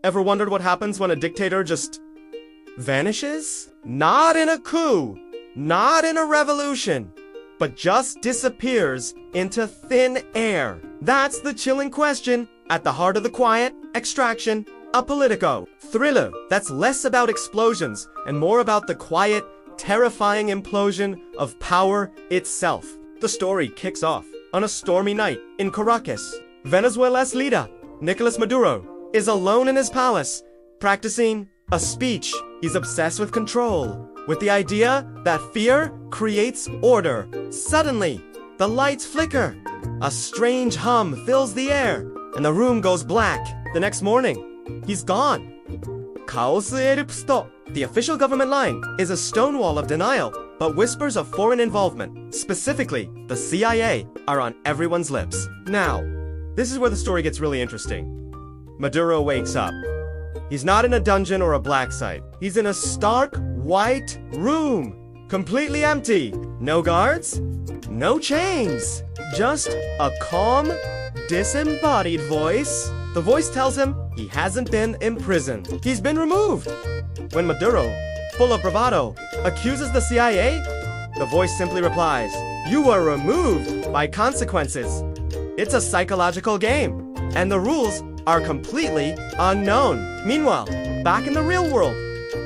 Ever wondered what happens when a dictator just vanishes? Not in a coup, not in a revolution, but just disappears into thin air. That's the chilling question at the heart of The Quiet, Extraction, a Politico thriller that's less about explosions and more about the quiet, terrifying implosion of power itself. The story kicks off on a stormy night in Caracas. Venezuela's leader, Nicolas Maduro, is alone in his palace, practicing a speech. He's obsessed with control, with the idea that fear creates order. Suddenly, the lights flicker. A strange hum fills the air, and the room goes black. The next morning, he's gone. Caos erupsto. The official government line is a stone wall of denial, but whispers of foreign involvement, specifically the CIA, are on everyone's lips. Now, this is where the story gets really interesting. Maduro wakes up. He's not in a dungeon or a black site. He's in a stark, white room, completely empty. No guards, no chains, just a calm, disembodied voice. The voice tells him he hasn't been imprisoned. He's been removed. When Maduro, full of bravado, accuses the CIA, the voice simply replies, "You were removed by consequences." It's a psychological game, and the rules are completely unknown. Meanwhile, back in the real world,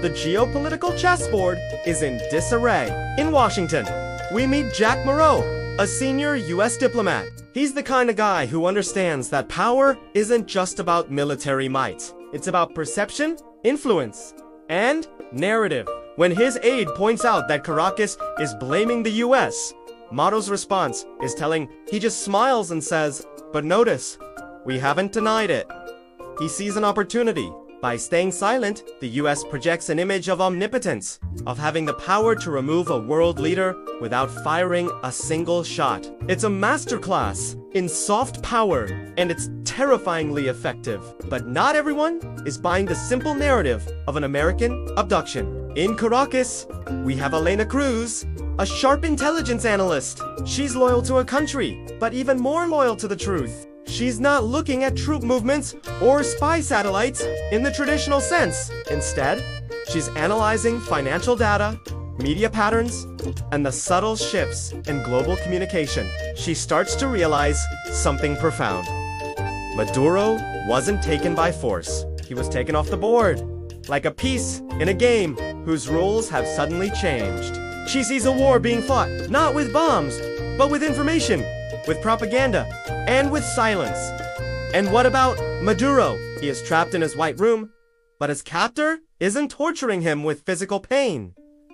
the geopolitical chessboard is in disarray. In Washington, we meet Jack Moreau, a senior US diplomat. He's the kind of guy who understands that power isn't just about military might. It's about perception, influence, and narrative. When his aide points out that Caracas is blaming the US, Motto's response is telling. He just smiles and says, "But notice, we haven't denied it." He sees an opportunity. By staying silent, the US projects an image of omnipotence, of having the power to remove a world leader without firing a single shot. It's a masterclass in soft power, and it's terrifyingly effective. But not everyone is buying the simple narrative of an American abduction. In Caracas, we have Elena Cruz, a sharp intelligence analyst. She's loyal to her country, but even more loyal to the truth. She's not looking at troop movements or spy satellites in the traditional sense. Instead, she's analyzing financial data, media patterns, and the subtle shifts in global communication. She starts to realize something profound. Maduro wasn't taken by force. He was taken off the board, like a piece in a game whose rules have suddenly changed. She sees a war being fought, not with bombs, but with information, with propaganda, and with silence. And what about Maduro? He is trapped in his white room, but his captor isn't torturing him with physical pain.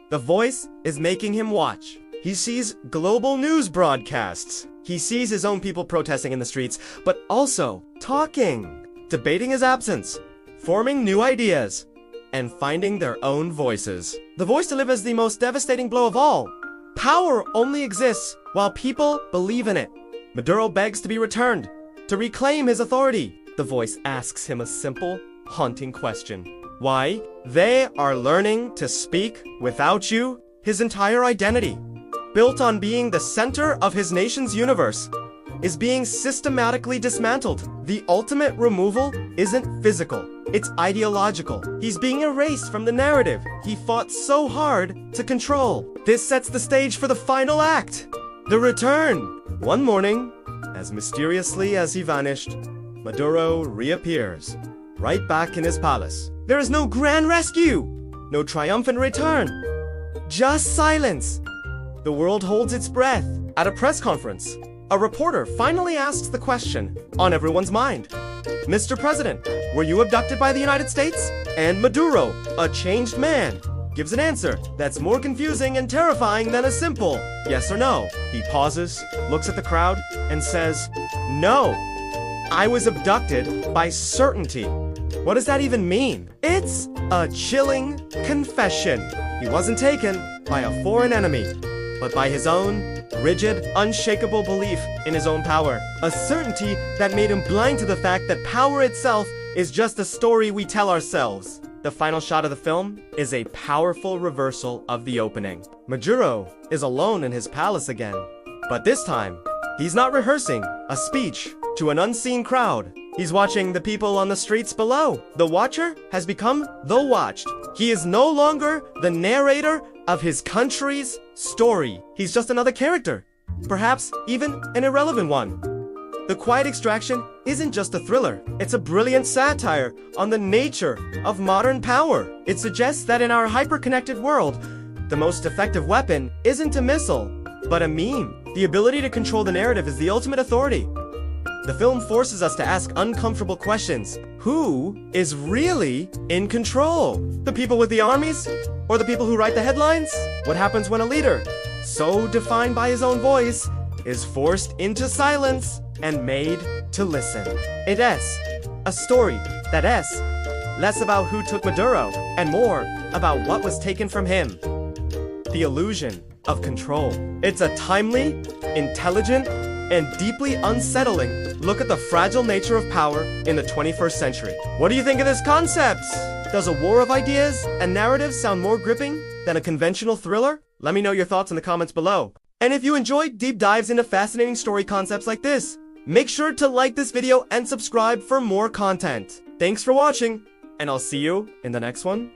The voice is making him watch. He sees global news broadcasts. He sees his own people protesting in the streets, but also talking, debating his absence, forming new ideas, and finding their own voices. The voice delivers the most devastating blow of all. Power only exists while people believe in it. Maduro begs to be returned, to reclaim his authority. The voice asks him a simple, haunting question. Why? They are learning to speak without you. His entire identity, built on being the center of his nation's universe, is being systematically dismantled. The ultimate removal isn't physical, it's ideological. He's being erased from the narrative he fought so hard to control. This sets the stage for the final act, the return. One morning, as mysteriously as he vanished, Maduro reappears, right back in his palace. There is no grand rescue, no triumphant return, just silence. The world holds its breath. At a press conference, a reporter finally asks the question on everyone's mind. "Mr. President, were you abducted by the United States?" And Maduro, a changed man, gives an answer that's more confusing and terrifying than a simple yes or no. He pauses, looks at the crowd, and says, "No, I was abducted by certainty." What does that even mean? It's a chilling confession. He wasn't taken by a foreign enemy, but by his own rigid, unshakable belief in his own power. A certainty that made him blind to the fact that power itself is just a story we tell ourselves. The final shot of the film is a powerful reversal of the opening. Maduro is alone in his palace again, but this time, he's not rehearsing a speech to an unseen crowd. He's watching the people on the streets below. The watcher has become the watched. He is no longer the narrator of his country's story. He's just another character, perhaps even an irrelevant one. The Quiet Extraction isn't just a thriller. It's a brilliant satire on the nature of modern power. It suggests that in our hyper-connected world, the most effective weapon isn't a missile, but a meme. The ability to control the narrative is the ultimate authority. The film forces us to ask uncomfortable questions. Who is really in control? The people with the armies? Or the people who write the headlines? What happens when a leader, so defined by his own voice, is forced into silence and made to listen? It is a story that is less about who took Maduro and more about what was taken from him. The illusion of control. It's a timely, intelligent, and deeply unsettling look at the fragile nature of power in the 21st century. What do you think of this concept? Does a war of ideas and narratives sound more gripping than a conventional thriller? Let me know your thoughts in the comments below. And if you enjoyed deep dives into fascinating story concepts like this, make sure to like this video and subscribe for more content. Thanks for watching, and I'll see you in the next one.